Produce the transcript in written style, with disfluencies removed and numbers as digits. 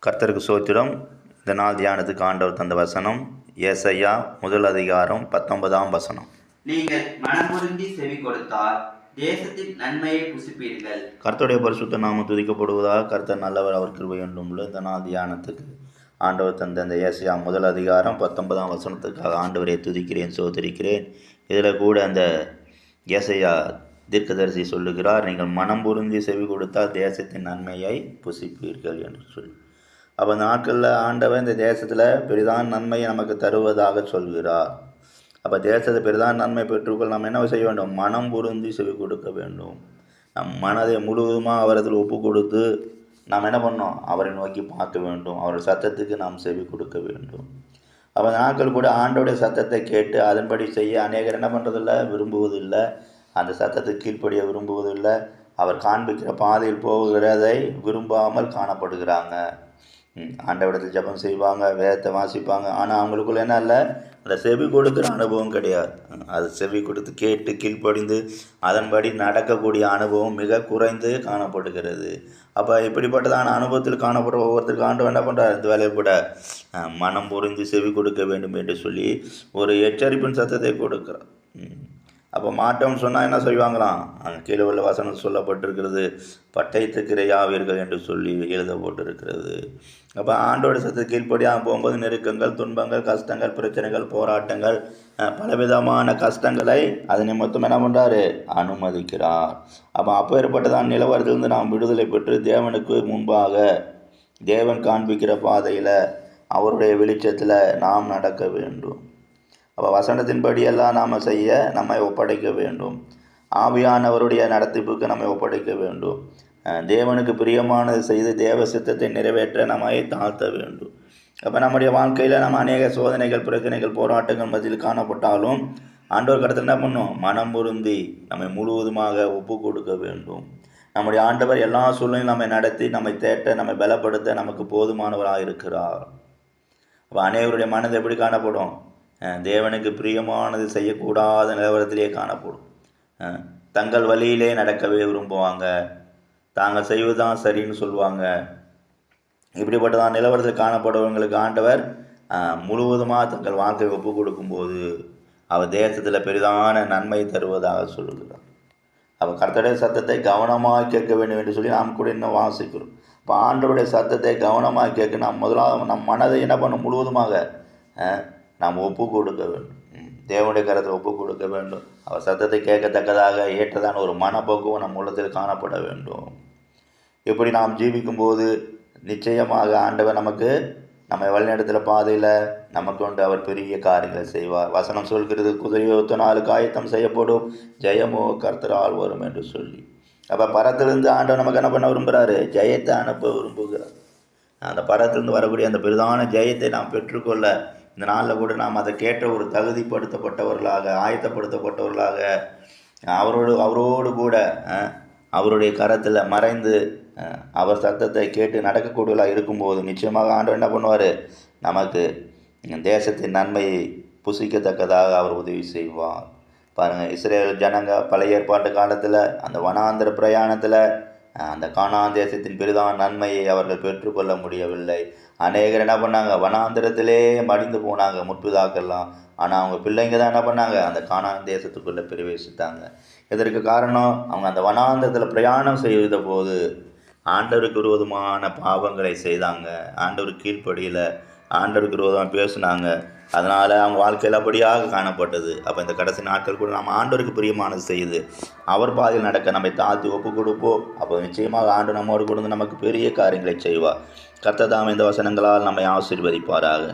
கர்த்தருக்கு சோத்திரம். இந்த நாள் தியானத்துக்கு ஆண்டவர் தந்த வசனம் ஏசாயா 1 அதிகாரம் 19 நீங்கள் மனமுருந்தி செவி கொடுத்தால் தேசத்தின் நன்மையை புசிப்பீர்கள். கர்த்தருடைய பரிசுத்த நாமம் துதிக்கப்படுவதாக. கர்த்தர் நல்லவர், அவர் கிருபை என்றும் உள்ள இந்த நாள் தியானத்துக்கு ஆண்டவர் தந்த இந்த ஏசாயா 1 அதிகாரம் 19 ஆண்டவரை துதிக்கிறேன், சோதரிக்கிறேன். இதில் கூட அந்த ஏசாயா தீர்க்கதரிசி சொல்லுகிறார், நீங்கள் மனம் பொருந்தி செவி கொடுத்தால் தேசத்தின் நன்மையை புசிப்பீர்கள் என்று சொல்லி. அப்போ அந்த நாட்களில் ஆண்டவர் இந்த தேசத்தில் பெரிதான நன்மையை நமக்கு தருவதாக சொல்கிறார். அப்போ தேசத்தை பெரிதான நன்மை பெற்றுக்கொள் நம்ம என்ன செய்ய வேண்டும்? மனம் பொருந்தி செவி கொடுக்க வேண்டும். நம் மனதை முழுவதுமாக அவரத்தில் ஒப்பு கொடுத்து நாம் என்ன பண்ணோம்? அவரை நோக்கி பார்க்க வேண்டும். அவருடைய சத்தத்துக்கு நாம் செவி கொடுக்க வேண்டும். அப்போ அந்த நாட்கள் கூட ஆண்டோடைய சத்தத்தை கேட்டு அதன்படி செய்ய அநேகர் என்ன பண்ணுறதில்லை, விரும்புவதில்லை. அந்த சத்தத்துக்கு கீழ்ப்படிய விரும்புவதில்லை. அவர் காண்பிக்கிற பாதையில் போகிறதை விரும்பாமல் காணப்படுகிறாங்க. ஆண்டவரிடத்தில் ஜெபம் செய்வாங்க, வேதத்தை வாசிப்பாங்க. ஆனால் அவங்களுக்குள்ள என்ன இல்லை, அந்த செவி கொடுக்குற அனுபவம் கிடையாது. அது செவி கொடுத்து கேட்டு கீழ்ப்படிந்து அதன்படி நடக்கக்கூடிய அனுபவம் மிக குறைந்து காணப்படுகிறது. அப்போ இப்படிப்பட்டதான அனுபவத்தில் காணப்படுற ஒவ்வொருத்தருக்கு ஆண்டவர் என்ன பண்ணுறார்? இந்த வேலையை கூட மனம் பொருந்தி செவி கொடுக்க வேண்டும் என்று சொல்லி ஒரு எச்சரிப்பின் சத்தத்தை கொடுக்குறார். அப்போ மாட்டோம்னு சொன்னால் என்ன செய்வாங்களாம்? கீழே உள்ள வசனம் சொல்லப்பட்டிருக்கிறது, பட்டயத்துக்கிரையாவீர்கள் என்று சொல்லி எழுதப்பட்டிருக்கிறது. அப்போ ஆண்டோட சத்து கீழ்ப்படியாக போகும்போது நெருக்கங்கள், துன்பங்கள், கஷ்டங்கள், பிரச்சனைகள், போராட்டங்கள், பலவிதமான கஷ்டங்களை அதனை மொத்தம் என்ன பண்ணுறாரு? அனுமதிக்கிறார். அப்போ அப்பேற்பட்டதான் நிலவரத்திலிருந்து நாம் விடுதலை பெற்று தேவனுக்கு முன்பாக தேவன் காண்பிக்கிற பாதையில் அவருடைய வெளிச்சத்தில் நாம் நடக்க வேண்டும். அப்போ வசனத்தின்படியெல்லாம் நாம் செய்ய நம்மை ஒப்படைக்க வேண்டும். ஆவியானவருடைய நடத்திப்புக்கு நம்மை ஒப்படைக்க வேண்டும். தேவனுக்கு பிரியமானது செய்து தேவ சித்தத்தை நிறைவேற்ற நம்மை தாழ்த்த வேண்டும். அப்போ நம்முடைய வாழ்க்கையில் நம்ம அநேக சோதனைகள், பிரச்சனைகள், போராட்டங்கள் மத்தியில் காணப்பட்டாலும் ஆண்டவர் கடத்தில் என்ன பண்ணும்? மனம் பொருந்தி நம்மை முழுவதுமாக ஒப்பு கொடுக்க வேண்டும். நம்முடைய ஆண்டவர் எல்லா சூழ்நிலையும் நம்மை நடத்தி நம்மை தேட்ட நம்மை பலப்படுத்த நமக்கு போதுமானவராக இருக்கிறார். அப்போ அநேகருடைய மனது எப்படி காணப்படும்? தேவனுக்கு பிரியமானது செய்யக்கூடாத நிலவரத்திலே காணப்படும். தங்கள் வழியிலே நடக்கவே விரும்புவாங்க. தாங்கள் செய்வதுதான் சரின்னு சொல்லுவாங்க. இப்படிப்பட்டதான் நிலவரத்தில் காணப்படுவவங்களுக்கு ஆண்டவர் முழுவதுமாக தங்கள் வாழ்க்கை ஒப்பு கொடுக்கும்போது அவர் தேசத்தில் பெரிதான நன்மை தருவதாக சொல்லுகிறார். அவர் கர்த்தருடைய சத்தத்தை கவனமாக கேட்க வேண்டும் என்று சொல்லி நாம் கூட இன்னும் வாசிக்கிறோம். இப்போ ஆண்டவருடைய சத்தத்தை கவனமாக கேட்க நாம் முதலாவது நம் மனதை என்ன பண்ண முழுவதுமாக நாம் ஒப்பு கொடுக்க வேண்டும். தேவனுடைய கரத்தில் ஒப்பு கொடுக்க வேண்டும். அவர் சத்தத்தை கேட்கத்தக்கதாக ஏற்றதான ஒரு மனப்போக்குவம் நம் உள்ளத்தில் காணப்பட வேண்டும். இப்படி நாம் ஜீவிக்கும்போது நிச்சயமாக ஆண்டவர் நமக்கு நம்ம வழிநடத்துகிற பாதையில் நமக்கு கொண்டு அவர் பெரிய காரியங்களை செய்வார். வசனம் சொல்கிறது, குதிரையோ 4 ஆயத்தம் செய்யப்படும், ஜெயமோ கர்த்தரால் வரும் என்று சொல்லி. அப்போ பரத்திலிருந்து ஆண்டவர் நமக்கு என்ன பண்ண விரும்புகிறாரு? ஜெயத்தை அனுப்ப விரும்புகிறார். அந்த பரத்திலிருந்து வரக்கூடிய அந்த பெரிதான ஜெயத்தை நாம் பெற்றுக்கொள்ள இந்த நாளில் கூட நாம் அதை கேட்ட ஒரு தகுதிப்படுத்தப்பட்டவர்களாக, ஆயத்தப்படுத்தப்பட்டவர்களாக அவரோடு கூட அவருடைய கரத்தில் மறைந்து அவர் சத்தத்தை கேட்டு நடக்கக்கூடியவர்களாக இருக்கும்போது நிச்சயமாக ஆண்டவர் என்ன பண்ணுவார்? நமக்கு தேசத்தின் நன்மையை புசிக்கத்தக்கதாக அவர் உதவி செய்வார். பாருங்கள், இஸ்ரேல் ஜனங்க பழைய ஏற்பாட்டு காலத்தில் அந்த வனாந்திர பிரயாணத்தில் அந்த கானான் தேசத்தின் பெரிதான நன்மையை அவர்கள் பெற்றுக்கொள்ள முடியவில்லை. அநேகர் என்ன பண்ணாங்க? வனாந்திரத்திலே மடிந்து போனாங்க முற்பிதாக்கெல்லாம். ஆனால் அவங்க பிள்ளைங்க தான் என்ன பண்ணாங்க? அந்த கானான் தேசத்துக்குள்ளே பிரவேசித்தாங்க. இதற்கு காரணம், அவங்க அந்த வனாந்திரத்தில் பிரயாணம் செய்த போது ஆண்டவருக்கு விரோதமான பாவங்களை செய்தாங்க. ஆண்டவருக்கு கீழ்ப்படியில் ஆண்டவருக்கு விரோதமாக பேசினாங்க. அதனால் அவங்க வாழ்க்கையில் அப்படியாக காணப்பட்டது. அப்போ இந்த கடைசி நாட்கள் கூட நாம் ஆண்டவருக்கு பிரியமானது செய்து அவர் பாதையில் நடக்க நம்மை தாழ்த்தி ஒப்பு கொடுப்போம். அப்போ நிச்சயமாக ஆண்டு நம்மோடு கொடுத்து நமக்கு பெரிய காரியங்களை செய்வார். கர்த்தர் தாமே இந்த வசனங்களால் நம்மை ஆசீர்வதிப்பாராக.